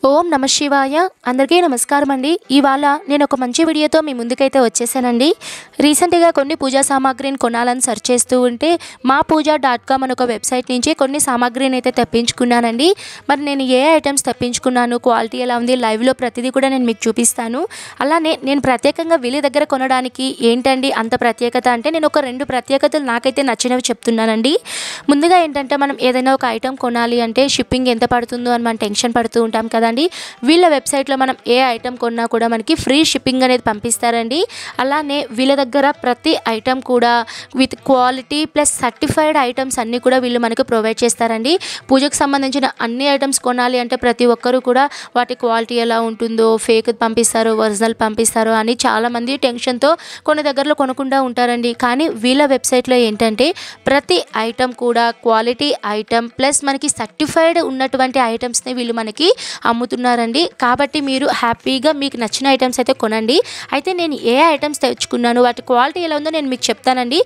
ఓం నమ శివాయ. అందరికీ నమస్కారం అండి. ఇవాళ నేను ఒక మంచి వీడియోతో మీ ముందుకైతే వచ్చేసానండి. రీసెంట్గా కొన్ని పూజా సామాగ్రిని కొనాలని సెర్చ్ చేస్తూ ఉంటే మాపూజా.com అనే ఒక వెబ్సైట్ నుంచి కొన్ని సామాగ్రిని అయితే తెప్పించుకున్నానండి. మరి నేను ఏ ఐటమ్స్ తెప్పించుకున్నాను, క్వాలిటీ ఎలా ఉంది, లైవ్లో ప్రతిదీ కూడా నేను మీకు చూపిస్తాను. అలానే నేను ప్రత్యేకంగా వీళ్ళ దగ్గర కొనడానికి ఏంటండి అంత ప్రత్యేకత అంటే, నేను ఒక 2 ప్రత్యేకతలు నాకైతే నచ్చినవి చెప్తున్నానండి. ముందుగా ఏంటంటే, మనం ఏదైనా ఒక ఐటమ్ కొనాలి అంటే షిప్పింగ్ ఎంత పడుతుందో అని మనం టెన్షన్ పడుతూ ఉంటాం కదండి. వీళ్ళ వెబ్సైట్లో మనం ఏ ఐటమ్ కొన్నా కూడా మనకి ఫ్రీ షిప్పింగ్ అనేది పంపిస్తారండి. అలానే వీళ్ళ దగ్గర ప్రతి ఐటమ్ కూడా with quality plus certified items అన్నీ కూడా వీళ్ళు మనకు ప్రొవైడ్ చేస్తారండి. పూజకు సంబంధించిన అన్ని ఐటమ్స్ కొనాలి అంటే ప్రతి ఒక్కరు కూడా వాటి క్వాలిటీ ఎలా ఉంటుందో, ఫేక్ పంపిస్తారో ఒరిజినల్ పంపిస్తారో అని చాలామంది టెన్షన్తో కొన్ని దగ్గరలో కొనకుండా ఉంటారండి. కానీ వీళ్ళ వెబ్సైట్లో ఏంటంటే ప్రతి ఐటమ్ కూడా క్వాలిటీ ఐటమ్ ప్లస్ మనకి సర్టిఫైడ్ ఉన్నటువంటి ఐటమ్స్ని వీళ్ళు మనకి అమ్ముతున్నారండి. కాబట్టి మీరు హ్యాపీగా మీకు నచ్చిన ఐటమ్స్ అయితే కొనండి. అయితే నేను ఏ ఐటమ్స్ తెచ్చుకున్నాను, వాటి క్వాలిటీ ఎలా ఉందో నేను మీకు చెప్తానండి.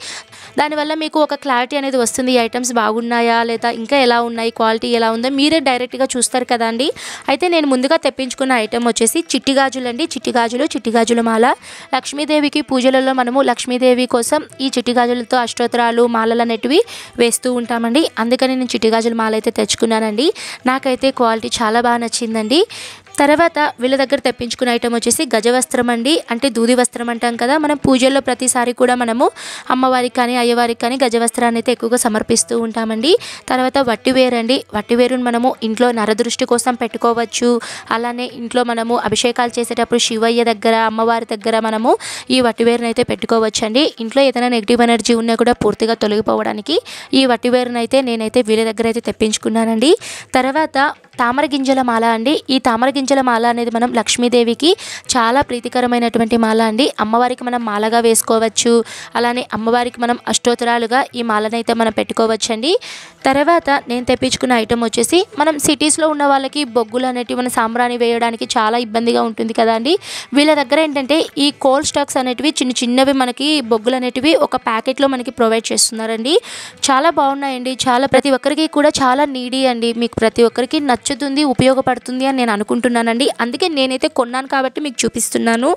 దానివల్ల మీకు ఒక క్లారిటీ అనేది వస్తుంది. ఈ ఐటమ్స్ బాగున్నాయా లేదా ఇంకా ఎలా ఉన్నాయి, క్వాలిటీ ఎలా ఉందో మీరే డైరెక్ట్గా చూస్తారు కదండి. అయితే నేను ముందుగా తెప్పించుకున్న ఐటమ్ వచ్చేసి చిట్టి గాజులు అండి. చిట్టి గాజుల మాల. లక్ష్మీదేవికి పూజలలో మనము లక్ష్మీదేవి కోసం ఈ చిట్టి గాజులతో అష్టోత్తరాలు మాలలు అనేటివి వేస్తూ ఉంటామండి. అందుకని నేను చిట్టి గాజుల మాల అయితే తెచ్చుకున్నానండి. నాకైతే క్వాలిటీ చాలా బాగా నచ్చిందండి. తర్వాత వీళ్ళ దగ్గర తెప్పించుకున్న ఐటమ్ వచ్చేసి గజవస్త్రం అండి. అంటే దూది వస్త్రం అంటాం కదా, మనం పూజల్లో ప్రతిసారి కూడా మనము అమ్మవారికి కానీ అయ్యవారికి కానీ గజవస్త్రాన్ని అయితే ఎక్కువగా సమర్పిస్తూ ఉంటామండి. తర్వాత వట్టివేరు అండి. వట్టివేరును మనము ఇంట్లో నరదృష్టి కోసం పెట్టుకోవచ్చు. అలానే ఇంట్లో మనము అభిషేకాలు చేసేటప్పుడు శివయ్య దగ్గర అమ్మవారి దగ్గర మనము ఈ వట్టివేరును అయితే పెట్టుకోవచ్చు అండి. ఇంట్లో ఏదైనా నెగిటివ్ ఎనర్జీ ఉన్నా కూడా పూర్తిగా తొలగిపోవడానికి ఈ వట్టివేరును అయితే నేనైతే వీళ్ళ దగ్గర అయితే తెప్పించుకున్నానండి. తర్వాత తామర గింజల మాల అండి. ఈ తామర గింజల మాల అనేది మనం లక్ష్మీదేవికి చాలా ప్రీతికరమైనటువంటి మాల అండి. అమ్మవారికి మనం మాలగా వేసుకోవచ్చు. అలానే అమ్మవారికి మనం అష్టోత్తరాలుగా ఈ మాలనైతే మనం పెట్టుకోవచ్చు అండి. తర్వాత నేను తెప్పించుకున్న ఐటమ్ వచ్చేసి, మనం సిటీస్లో ఉన్న వాళ్ళకి బొగ్గులు అనేటివి మన సాంబ్రాణి వేయడానికి చాలా ఇబ్బందిగా ఉంటుంది కదా అండి. వీళ్ళ దగ్గర ఏంటంటే ఈ కోల్డ్ స్టాక్స్ అనేటివి చిన్నవి మనకి బొగ్గులు అనేటివి ఒక ప్యాకెట్లో మనకి ప్రొవైడ్ చేస్తున్నారండి. చాలా బాగున్నాయండి. ప్రతి ఒక్కరికి కూడా చాలా నీడీ అండి. మీకు ప్రతి ఒక్కరికి నచ్చుతుంది, ఉపయోగపడుతుంది అని నేను అనుకుంటున్నానండి. అందుకే నేనైతే కొన్నాను కాబట్టి మీకు చూపిస్తున్నాను.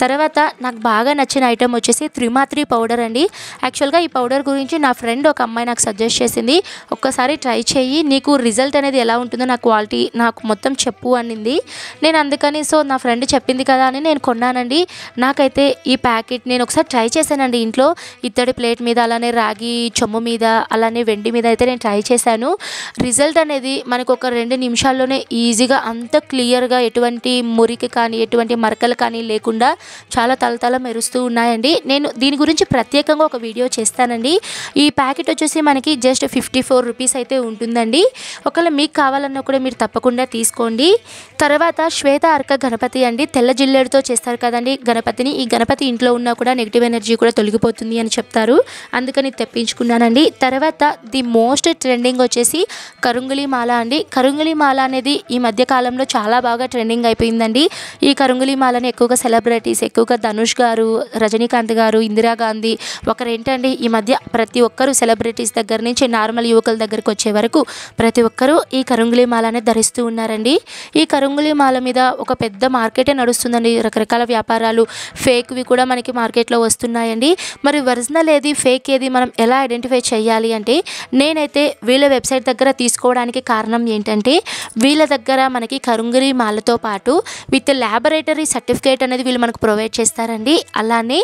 తర్వాత నాకు బాగా నచ్చిన ఐటమ్ వచ్చేసి త్రిమాత్రి పౌడర్ అండి. యాక్చువల్గా ఈ పౌడర్ గురించి నా ఫ్రెండ్ ఒక అమ్మాయి నాకు సజెస్ట్ చేసింది. ఒక్కసారి ట్రై చేయి, నీకు రిజల్ట్ అనేది ఎలా ఉంటుందో నా క్వాలిటీ నాకు మొత్తం చెప్పు అనింది. నేను అందుకని నా ఫ్రెండ్ చెప్పింది కదా అని నేను కొన్నానండి. నాకైతే ఈ ప్యాకెట్ నేను ఒకసారి ట్రై చేశానండి ఇంట్లో. ఇత్తడి ప్లేట్ మీద, అలానే రాగి చెంబు మీద, అలానే వెండి మీద అయితే నేను ట్రై చేశాను. రిజల్ట్ అనేది మనకు ఒక 2 నిమిషాల్లోనే ఈజీగా అంత క్లియర్గా ఎటువంటి మురికి కానీ ఎటువంటి మరకలు కానీ లేకుండా చాలా తలతల మెరుస్తూ ఉన్నాయండి. నేను దీని గురించి ప్రత్యేకంగా ఒక వీడియో చేస్తానండి. ఈ ప్యాకెట్ వచ్చేసి మనకి జస్ట్ 54 రూపీస్ అయితే ఉంటుందండి. ఒకవేళ మీకు కావాలన్నా కూడా మీరు తప్పకుండా తీసుకోండి. తర్వాత శ్వేత అర్క గణపతి అండి. తెల్ల జిల్లేడుతో చేస్తారు కదండి గణపతిని. ఈ గణపతి ఇంట్లో ఉన్నా కూడా నెగిటివ్ ఎనర్జీ కూడా తొలగిపోతుంది అని చెప్తారు. అందుకని తెప్పించుకున్నానండి. తర్వాత ది మోస్ట్ ట్రెండింగ్ వచ్చేసి కరుంగులి మాల అండి. కరుంగులి మాల అనేది ఈ మధ్య కాలంలో చాలా బాగా ట్రెండింగ్ అయిపోయిందండి. ఈ కరుంగులి మాలని ఎక్కువగా సెలబ్రిటీస్, ఎక్కువగా ధనుష్ గారు, రజనీకాంత్ గారు, ఇందిరాగాంధీ ఒకరేంటండి ఈ మధ్య ప్రతి ఒక్కరు సెలబ్రిటీస్ దగ్గర నుంచి నార్మల్ యువకుల దగ్గరికి వచ్చే వరకు ప్రతి ఒక్కరూ ఈ కరుంగులి మాలని ధరిస్తూ ఉన్నారండి. ఈ కరుంగులి మాల మీద ఒక పెద్ద మార్కెటే నడుస్తుందండి. రకరకాల వ్యాపారాలు ఫేక్వి కూడా మనకి మార్కెట్లో వస్తున్నాయండి. మరి ఒరిజినల్ ఏది ఫేక్ ఏది మనం ఎలా ఐడెంటిఫై చేయాలి అంటే, నేనైతే వీళ్ళ వెబ్సైట్ దగ్గర తీసుకోవడానికి కారణం ఏంటంటే, వీళ్ళ దగ్గర మనకి కరుంగులి మాలతో పాటు విత్ ల్యాబొరేటరీ సర్టిఫికేట్ అనేది వీళ్ళు మనకు ప్రొవైడ్ చేస్తారండి. అలానే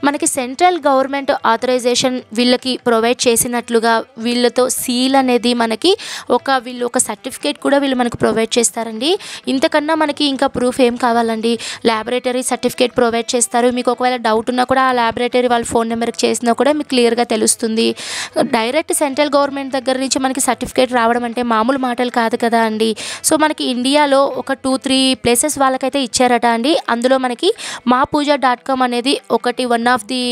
మనకి సెంట్రల్ గవర్నమెంట్ ఆథరైజేషన్ వీళ్ళకి ప్రొవైడ్ చేసినట్లుగా వీళ్ళతో సీల్ అనేది మనకి వీళ్ళు ఒక సర్టిఫికేట్ కూడా వీళ్ళు మనకు ప్రొవైడ్ చేస్తారండి. ఇంతకన్నా మనకి ఇంకా ప్రూఫ్ ఏం కావాలండి. ల్యాబొరేటరీ సర్టిఫికేట్ ప్రొవైడ్ చేస్తారు. మీకు ఒకవేళ డౌట్ ఉన్నా కూడా ఆ ల్యాబొరేటరీ వాళ్ళ ఫోన్ నెంబర్కి చేసినా కూడా మీకు క్లియర్గా తెలుస్తుంది. డైరెక్ట్ సెంట్రల్ గవర్నమెంట్ దగ్గర నుంచి మనకి సర్టిఫికేట్ రావడం అంటే మామూలు మాటలు కాదు కదా అండి. మనకి ఇండియాలో ఒక 2-3 ప్లేసెస్ వాళ్ళకైతే ఇచ్చారట అండి. అందులో మనకి మాపూజా.com అనేది one of the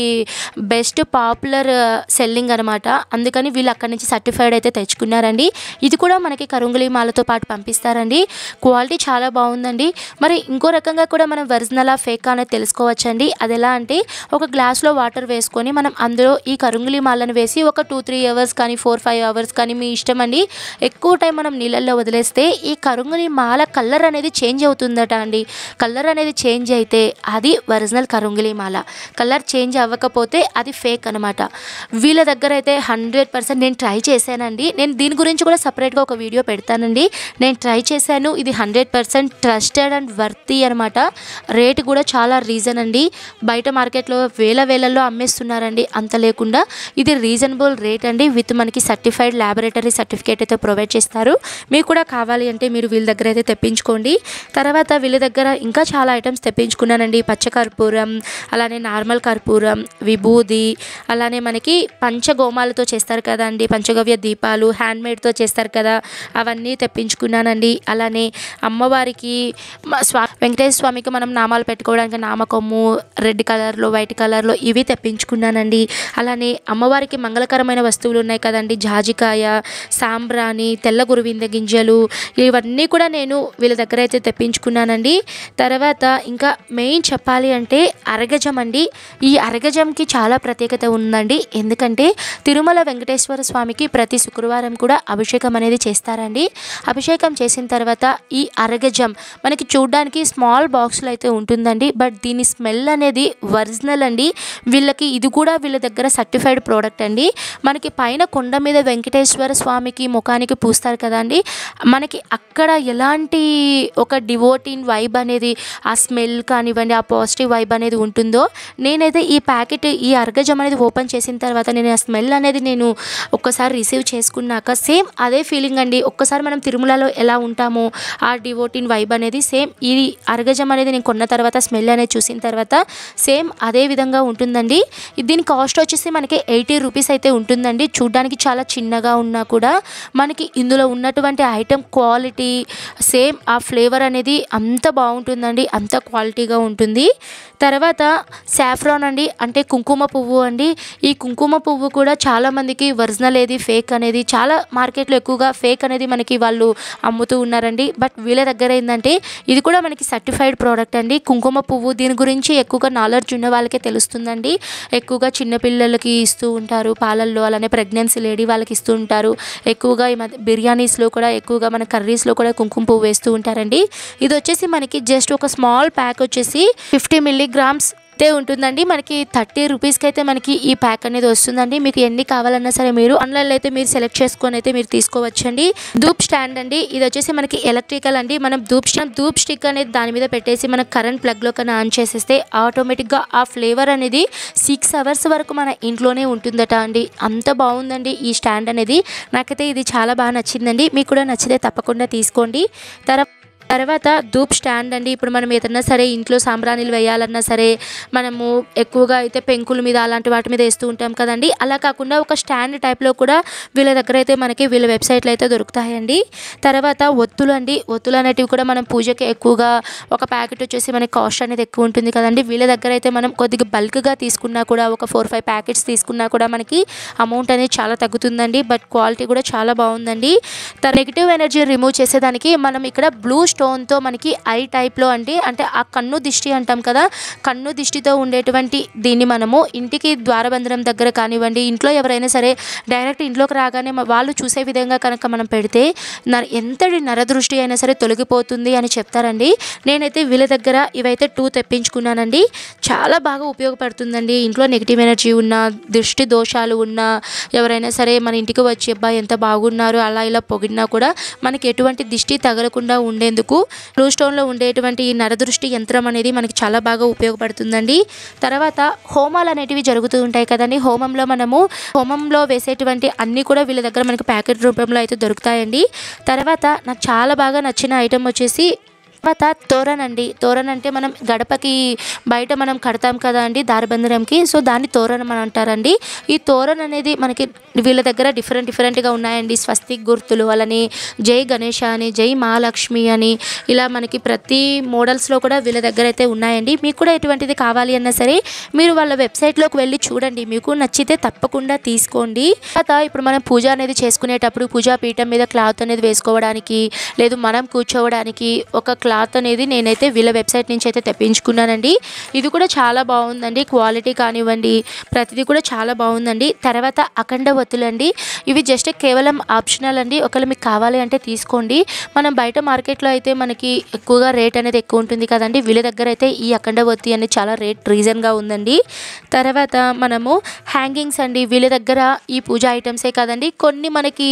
best popular selling అనమాట. అందుకని వీళ్ళు అక్కడి నుంచి సర్టిఫైడ్ అయితే తెచ్చుకున్నారండి. ఇది కూడా మనకి కరుంగులి మాలతో పాటు పంపిస్తారండి. క్వాలిటీ చాలా బాగుందండి. మరి ఇంకో రకంగా కూడా మనం ఒరిజినలా ఫేక్ అనేది తెలుసుకోవచ్చండి. అది ఎలా అంటే, ఒక గ్లాస్లో వాటర్ వేసుకొని మనం అందులో ఈ కరుంగులి మాలను వేసి ఒక 2-3 అవర్స్ కానీ 4-5 అవర్స్ కానీ మీ ఇష్టం అండి. ఎక్కువ టైం మనం నీళ్ళల్లో వదిలేసి చేస్తే ఈ కరుంగలి మాల కలర్ అనేది చేంజ్ అవుతుందట అండి. కలర్ అనేది చేంజ్ అయితే అది ఒరిజినల్ కరుంగలి మాల, కలర్ చేంజ్ అవ్వకపోతే అది ఫేక్ అనమాట. వీళ్ళ దగ్గర అయితే 100% నేను ట్రై చేశానండి. నేను దీని గురించి కూడా సపరేట్గా ఒక వీడియో పెడతానండి. నేను ట్రై చేశాను. ఇది 100% ట్రస్టెడ్ అండ్ వర్తీ అనమాట. రేట్ కూడా చాలా రీజన్ అండి. బయట మార్కెట్లో వేలలో అమ్మేస్తున్నారండి. అంత లేకుండా ఇది రీజనబుల్ రేట్ అండి. విత్ మనకి సర్టిఫైడ్ ల్యాబొరేటరీ సర్టిఫికేట్ అయితే ప్రొవైడ్ చేస్తారు. మీకు కూడా కావాలి అంటే మీరు వీళ్ళ దగ్గర అయితే తెప్పించుకోండి. తర్వాత వీళ్ళ దగ్గర ఇంకా చాలా ఐటమ్స్ తెప్పించుకున్నానండి. పచ్చకర్పూరం, అలానే నార్మల్ కర్పూరం, విభూది, అలానే మనకి పంచగోమాలతో చేస్తారు కదా అండి, పంచగవ్య దీపాలు హ్యాండ్మేడ్తో చేస్తారు కదా, అవన్నీ తెప్పించుకున్నానండి. అలానే అమ్మవారికి వెంకటేశ్వర స్వామికి మనం నామాలు పెట్టుకోవడానికి నామకొమ్ము రెడ్ కలర్లో వైట్ కలర్లో ఇవి తెప్పించుకున్నానండి. అలానే అమ్మవారికి మంగళకరమైన వస్తువులు ఉన్నాయి కదండి, జాజికాయ, సాంబ్రాణి, తెల్ల గురువింద గింజలు, ఇవన్నీ కూడా నేను వీళ్ళ దగ్గర అయితే తెప్పించుకున్నానండి. తర్వాత ఇంకా మెయిన్ చెప్పాలి అంటే అరగజం అండి. ఈ అరగజంకి చాలా ప్రత్యేకత ఉందండి. ఎందుకంటే తిరుమల వెంకటేశ్వర స్వామికి ప్రతి శుక్రవారం కూడా అభిషేకం అనేది చేస్తారండి. అభిషేకం చేసిన తర్వాత ఈ అరగజం మనకి చూడడానికి స్మాల్ బాక్స్లో అయితే ఉంటుందండి. బట్ దీని స్మెల్ అనేది ఒరిజినల్ అండి. వీళ్ళకి ఇది కూడా వీళ్ళ దగ్గర సర్టిఫైడ్ ప్రోడక్ట్ అండి. మనకి పైన కొండ మీద వెంకటేశ్వర స్వామికి ముఖానికి పూస్తారు కదండి, మనకి అక్కడ ఎలాంటి ఒక డివోటీన్ వైబ్ అనేది, ఆ స్మెల్ కానివ్వండి, ఆ పాజిటివ్ వైబ్ అనేది ఉంటుందో, నేనైతే ఈ ప్యాకెట్ ఈ అర్గజం అనేది ఓపెన్ చేసిన తర్వాత నేను ఆ స్మెల్ అనేది నేను ఒక్కసారి రిసీవ్ చేసుకున్నాక సేమ్ అదే ఫీలింగ్ అండి. ఒక్కసారి మనం తిరుమలలో ఎలా ఉంటామో ఆ డివోటీన్ వైబ్ అనేది సేమ్ ఈ అర్గజం అనేది నేను కొన్న తర్వాత స్మెల్ అనేది చూసిన తర్వాత సేమ్ అదే విధంగా ఉంటుందండి. దీని కాస్ట్ వచ్చేసి మనకి 80 రూపీస్ అయితే ఉంటుందండి. చూడ్డానికి చాలా చిన్నగా ఉన్నా కూడా మనకి ఇందులో ఉన్నటువంటి ఐటెం క్వాలిటీ సేమ్ ఆ ఫ్లేవర్ అనేది అంత బాగుంటుందండి, అంత క్వాలిటీగా ఉంటుంది. తర్వాత సాఫ్రాన్ అండి, అంటే కుంకుమ పువ్వు అండి. ఈ కుంకుమ పువ్వు కూడా చాలామందికి ఒరిజినల్ ఏది ఫేక్ అనేది చాలా మార్కెట్లో ఎక్కువగా ఫేక్ అనేది మనకి వాళ్ళు అమ్ముతూ ఉన్నారండి. బట్ వీళ్ళ దగ్గర ఏంటంటే ఇది కూడా మనకి సర్టిఫైడ్ ప్రోడక్ట్ అండి. కుంకుమ పువ్వు దీని గురించి ఎక్కువగా నాలెడ్జ్ ఉన్న వాళ్ళకే తెలుస్తుందండి. ఎక్కువగా చిన్నపిల్లలకి ఇస్తూ ఉంటారు పాలల్లో, అలానే ప్రెగ్నెన్సీ లేడీ వాళ్ళకి ఇస్తూ ఉంటారు. ఎక్కువగా ఈ మధ్య బిర్యానీస్లో కూడా ఎక్కువగా మన కర్రీస్లో కూడా కుంకుమ పువ్వు వేస్తూ ఉంటారండి. ఇది వచ్చేసి మనకి జస్ట్ ఒక స్మాల్ ప్యాక్ వచ్చేసి 50 మిల్లీగ్రామ్స్ అయితే ఉంటుందండి. మనకి 30 రూపీస్కి అయితే మనకి ఈ ప్యాక్ అనేది వస్తుందండి. మీకు ఎన్ని కావాలన్నా సరే మీరు ఆన్లైన్లో అయితే మీరు సెలెక్ట్ చేసుకొని అయితే మీరు తీసుకోవచ్చండి. ధూప్ స్టాండ్ అండి, ఇది వచ్చేసి మనకి ఎలక్ట్రికల్ అండి. మనం ధూప్ స్టిక్ అనేది దాని మీద పెట్టేసి మనం కరెంట్ ప్లగ్లో కన్నా ఆన్ చేసేస్తే ఆటోమేటిక్గా ఆ ఫ్లేవర్ అనేది 6 అవర్స్ వరకు మన ఇంట్లోనే ఉంటుందట అండి. అంత బాగుందండి ఈ స్టాండ్ అనేది. నాకైతే ఇది చాలా బాగా నచ్చిందండి. మీకు కూడా నచ్చితే తప్పకుండా తీసుకోండి. తర్వాత ధూప్ స్టాండ్ అండి. ఇప్పుడు మనం ఏదన్నా సరే ఇంట్లో సాంబ్రాణీలు వేయాలన్నా సరే మనము ఎక్కువగా అయితే పెంకుల మీద అలాంటి వాటి మీద వేస్తూ ఉంటాం కదండి. అలా కాకుండా ఒక స్టాండ్ టైప్లో కూడా వీళ్ళ దగ్గర అయితే మనకి వీళ్ళ వెబ్సైట్లో అయితే దొరుకుతాయండి. తర్వాత ఒత్తులు అండి. ఒత్తులు అనేటివి కూడా మనం పూజకి ఎక్కువగా ఒక ప్యాకెట్ వచ్చేసి మనకి కాస్ట్ అనేది ఎక్కువ ఉంటుంది కదండి. వీళ్ళ దగ్గర అయితే మనం కొద్దిగా బల్క్గా తీసుకున్నా కూడా ఒక 4-5 ప్యాకెట్స్ తీసుకున్నా కూడా మనకి అమౌంట్ అనేది చాలా తగ్గుతుందండి. బట్ క్వాలిటీ కూడా చాలా బాగుందండి. నెగిటివ్ ఎనర్జీ రిమూవ్ చేసేదానికి మనం ఇక్కడ బ్లూ స్టోన్తో మనకి ఐ టైప్లో అంటే ఆ కన్ను దిష్టి అంటాం కదా, కన్ను దిష్టితో ఉండేటువంటి దీన్ని మనము ఇంటికి ద్వారబంధనం దగ్గర కానివ్వండి, ఇంట్లో ఎవరైనా సరే డైరెక్ట్ ఇంట్లోకి రాగానే వాళ్ళు చూసే విధంగా కనుక మనం పెడితే ఎంతటి నరదృష్టి అయినా సరే తొలగిపోతుంది అని చెప్తారండి. నేనైతే వీళ్ళ దగ్గర ఇవైతే 2 తెప్పించుకున్నానండి. చాలా బాగా ఉపయోగపడుతుందండి. ఇంట్లో నెగిటివ్ ఎనర్జీ ఉన్నా, దృష్టి దోషాలు ఉన్నా, ఎవరైనా సరే మన ఇంటికి వచ్చి అబ్బాయి ఎంత బాగున్నారు అలా ఇలా పొగిడినా కూడా మనకి ఎటువంటి దిష్టి తగలకుండా ఉండేందుకు బ్లూ స్టోన్లో ఉండేటువంటి ఈ నరదృష్టి యంత్రం అనేది మనకి చాలా బాగా ఉపయోగపడుతుందండి. తర్వాత హోమాలు అనేటివి జరుగుతూ ఉంటాయి కదండి. హోమంలో వేసేటువంటి అన్నీ కూడా వీళ్ళ దగ్గర మనకి ప్యాకెట్ రూపంలో అయితే దొరుకుతాయండి. తర్వాత నాకు చాలా బాగా నచ్చిన ఐటెం వచ్చేసి తర్వాత తోరణ అండి. తోరణ అంటే మనం గడపకి బయట మనం కడతాం కదా అండి దారబంధనంకి, సో దాన్ని తోరణం అని అంటారండి. ఈ తోరణ అనేది మనకి వీళ్ళ దగ్గర డిఫరెంట్గా ఉన్నాయండి. స్వస్తిక్ గుర్తులు, అలానే జై గణేష అని, జై మహాలక్ష్మి అని, ఇలా మనకి ప్రతి మోడల్స్లో కూడా వీళ్ళ దగ్గర అయితే ఉన్నాయండి. మీకు కూడా ఎటువంటిది కావాలి అన్నా సరే మీరు వాళ్ళ వెబ్సైట్లోకి వెళ్ళి చూడండి, మీకు నచ్చితే తప్పకుండా తీసుకోండి. తర్వాత ఇప్పుడు మనం పూజ అనేది చేసుకునేటప్పుడు పూజా పీఠం మీద క్లాత్ అనేది వేసుకోవడానికి, లేదు మనం కూర్చోవడానికి ఒక క్లాత్ క్లాత్ అనేది నేనైతే వీళ్ళ వెబ్సైట్ నుంచి అయితే తెప్పించుకున్నానండి. ఇది కూడా చాలా బాగుందండి, క్వాలిటీ కానివ్వండి ప్రతిదీ కూడా చాలా బాగుందండి. తర్వాత అఖండ ఒత్తులండి, ఇవి జస్ట్ కేవలం ఆప్షనల్ అండి. ఒకవేళ మీకు కావాలి అంటే తీసుకోండి. మనం బయట మార్కెట్లో అయితే మనకి ఎక్కువగా రేట్ అనేది ఎక్కువ ఉంటుంది కదండి, వీళ్ళ దగ్గర అయితే ఈ అఖండ ఒత్తి అనేది చాలా రేట్ రీజన్గా ఉందండి. తర్వాత మనము హ్యాంగింగ్స్ అండి, వీళ్ళ దగ్గర ఈ పూజా ఐటమ్సే కదండి, కొన్ని మనకి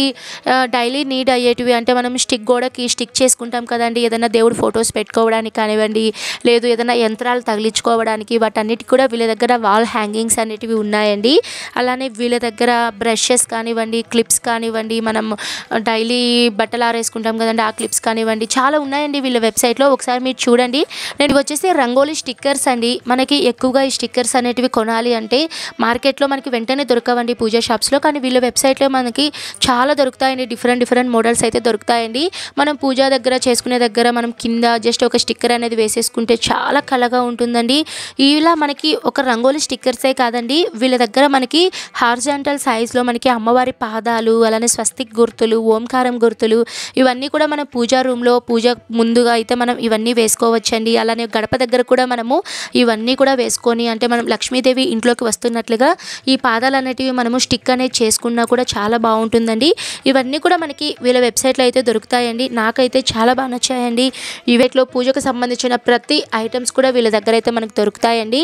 డైలీ నీడ్ అయ్యేటివి, అంటే మనం గోడకి స్టిక్ చేసుకుంటాం కదండి, ఏదైనా దేవుడు ఫొటోస్ పెట్టుకోవడానికి కానివ్వండి, లేదు ఏదైనా యంత్రాలు తగిలించుకోవడానికి, వాటన్నిటికి కూడా వీళ్ళ దగ్గర వాల్ హ్యాంగింగ్స్ అనేటివి ఉన్నాయండి. అలానే వీళ్ళ దగ్గర బ్రషెస్ కానివ్వండి, క్లిప్స్ కానివ్వండి, మనం డైలీ బట్టలు ఆరేసుకుంటాం కదండి, ఆ క్లిప్స్ కానివ్వండి చాలా ఉన్నాయండి వీళ్ళ వెబ్సైట్లో. ఒకసారి మీరు చూడండి. నేను వచ్చేసి రంగోలీ స్టిక్కర్స్ అండి. మనకి ఎక్కువగా ఈ స్టిక్కర్స్ అనేటివి కొనాలి అంటే మార్కెట్లో మనకి వెంటనే దొరకవండి పూజా షాప్స్లో, కానీ వీళ్ళ వెబ్సైట్లో మనకి చాలా దొరుకుతాయండి. డిఫరెంట్ మోడల్స్ అయితే దొరుకుతాయండి. మనం పూజా దగ్గర చేసుకునే దగ్గర మనం కింద జస్ట్ ఒక స్టిక్కర్ అనేది వేసేసుకుంటే చాలా కళగా ఉంటుందండి. ఇలా మనకి ఒక రంగోలీ స్టిక్కర్సే కాదండి, వీళ్ళ దగ్గర మనకి హార్జాంటల్ సైజ్లో మనకి అమ్మవారి పాదాలు, అలానే స్వస్తిక్ గుర్తులు, ఓంకారం గుర్తులు, ఇవన్నీ కూడా మన పూజా రూమ్లో పూజ ముందుగా అయితే మనం ఇవన్నీ వేసుకోవచ్చండి. అలానే గడప దగ్గర కూడా మనము ఇవన్నీ కూడా వేసుకొని, అంటే మనం లక్ష్మీదేవి ఇంట్లోకి వస్తున్నట్లుగా ఈ పాదాలు అనేటివి మనము స్టిక్ అనేది చేసుకున్నా కూడా చాలా బాగుంటుందండి. ఇవన్నీ కూడా మనకి వీళ్ళ వెబ్సైట్లో అయితే దొరుకుతాయండి. నాకైతే చాలా బాగా నచ్చాయండి. ఈవెంట్లో పూజకు సంబంధించిన ప్రతి ఐటమ్స్ కూడా వీళ్ళ దగ్గర అయితే మనకు దొరుకుతాయండి.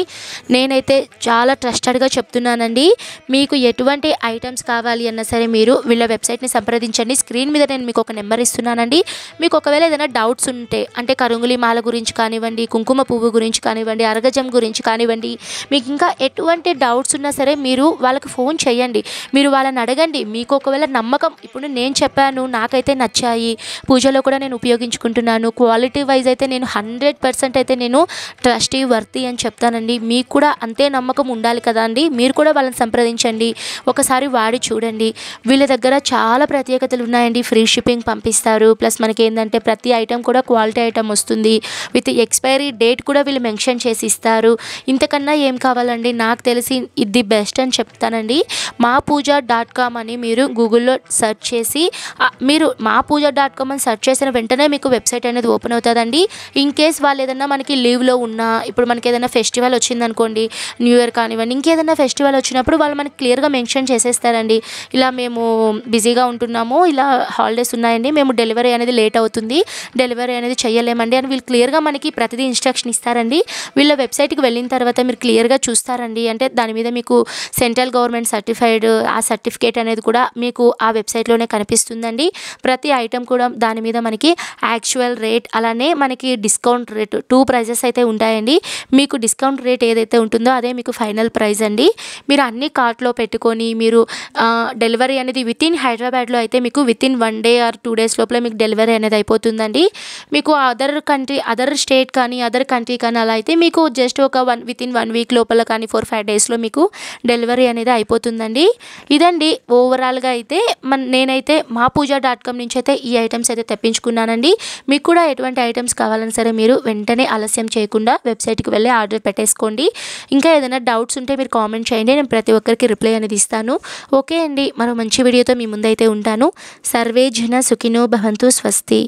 నేనైతే చాలా ట్రస్టెడ్గా చెప్తున్నానండి. మీకు ఎటువంటి ఐటమ్స్ కావాలి అన్నా సరే మీరు వీళ్ళ వెబ్సైట్ని సంప్రదించండి. స్క్రీన్ మీద నేను మీకు ఒక నెంబర్ ఇస్తున్నానండి. మీకు ఒకవేళ ఏదైనా డౌట్స్ ఉంటే, అంటే కరుంగులి మాల గురించి కానివ్వండి, కుంకుమ పువ్వు గురించి కానివ్వండి, అరగజం గురించి కానివ్వండి, మీకు ఇంకా ఎటువంటి డౌట్స్ ఉన్నా సరే మీరు వాళ్ళకి ఫోన్ చేయండి. మీరు వాళ్ళని అడగండి. మీకు ఒకవేళ నమ్మకం, ఇప్పుడు నేను చెప్పాను నాకైతే నచ్చాయి, పూజలో కూడా నేను ఉపయోగించుకుంటున్నాను, క్వాలిటీ వైజ్ అయితే నేను 100% అయితే నేను ట్రస్టీ వర్తి అని చెప్తానండి. మీకు కూడా అంతే నమ్మకం ఉండాలి కదా అండి. మీరు కూడా వాళ్ళని సంప్రదించండి, ఒకసారి వాడి చూడండి. వీళ్ళ దగ్గర చాలా ప్రత్యేకతలు ఉన్నాయండి. ఫ్రీ షిప్పింగ్ పంపిస్తారు, ప్లస్ మనకి ఏంటంటే ప్రతి ఐటెం కూడా క్వాలిటీ ఐటెం వస్తుంది, విత్ ఎక్స్పైరీ డేట్ కూడా వీళ్ళు మెన్షన్ చేసి ఇస్తారు. ఇంతకన్నా ఏం కావాలండి, నాకు తెలిసి ఇది బెస్ట్ అని చెప్తానండి. మాపూజ.com అని మీరు గూగుల్లో సెర్చ్ చేసి మీరు మాపూజ.com అని సెర్చ్ చేసిన వెంటనే మీకు వెబ్సైట్ అనేది ఓపెన్ అవుతుందండి. ఇన్ కేస్ వాళ్ళు ఏదైనా మనకి లీవ్లో ఉన్నా, ఇప్పుడు మనకి ఏదైనా ఫెస్టివల్ వచ్చిందనుకోండి, న్యూ ఇయర్ కానివ్వండి, ఇంకేదైనా ఫెస్టివల్ వచ్చినప్పుడు వాళ్ళు మనకి క్లియర్గా మెన్షన్ చేసేస్తారండి. ఇలా మేము బిజీగా ఉంటున్నాము, ఇలా హాలిడేస్ ఉన్నాయండి, మేము డెలివరీ అనేది లేట్ అవుతుంది, డెలివరీ అనేది చేయలేమండి అని వీళ్ళు క్లియర్గా మనకి ప్రతిదీ ఇన్స్ట్రక్షన్ ఇస్తారండి. వీళ్ళ వెబ్సైట్కి వెళ్ళిన తర్వాత మీరు క్లియర్గా చూస్తారండి. అంటే దాని మీద మీకు సెంట్రల్ గవర్నమెంట్ సర్టిఫైడ్ ఆ సర్టిఫికేట్ అనేది కూడా మీకు ఆ వెబ్సైట్లోనే కనిపిస్తుందండి. ప్రతి ఐటెం కూడా దాని మీద మనకి యాక్చువల్ రేట్, అలానే మనకి డిస్కౌంట్ రేట్ 2 ప్రైజెస్ అయితే ఉంటాయండి. మీకు డిస్కౌంట్ రేట్ ఏదైతే ఉంటుందో అదే మీకు ఫైనల్ ప్రైజ్ అండి. మీరు అన్ని కార్ట్లో పెట్టుకొని మీరు డెలివరీ అనేది వితిన్ హైదరాబాద్లో అయితే మీకు వితిన్ 1 డే ఆర్ 2 డేస్ లోపల మీకు డెలివరీ అనేది అయిపోతుందండి. మీకు అదర్ స్టేట్ కానీ అదర్ కంట్రీ కానీ అలా అయితే మీకు జస్ట్ ఒక వితిన్ 1 వీక్ లోపల కానీ 4-5 డేస్లో మీకు డెలివరీ అనేది అయిపోతుందండి. ఇదండి ఓవరాల్గా అయితే నేనైతే మాపూజ.com నుంచి అయితే ఈ ఐటమ్స్ అయితే తెప్పించుకున్నానండి. మీకు కూడా ఎటువంటి ఐటమ్స్ కావాలన్నా సరే మీరు వెంటనే ఆలస్యం చేయకుండా వెబ్సైట్కి వెళ్ళి ఆర్డర్ పెట్టేసుకోండి. ఇంకా ఏదైనా డౌట్స్ ఉంటే మీరు కామెంట్ చేయండి, నేను ప్రతి ఒక్కరికి రిప్లై అనేది ఇస్తాను. ఓకే అండి, మరో మంచి వీడియోతో మీ ముందైతే ఉంటాను. సర్వే జన సుఖినో భవంతు. స్వస్తి.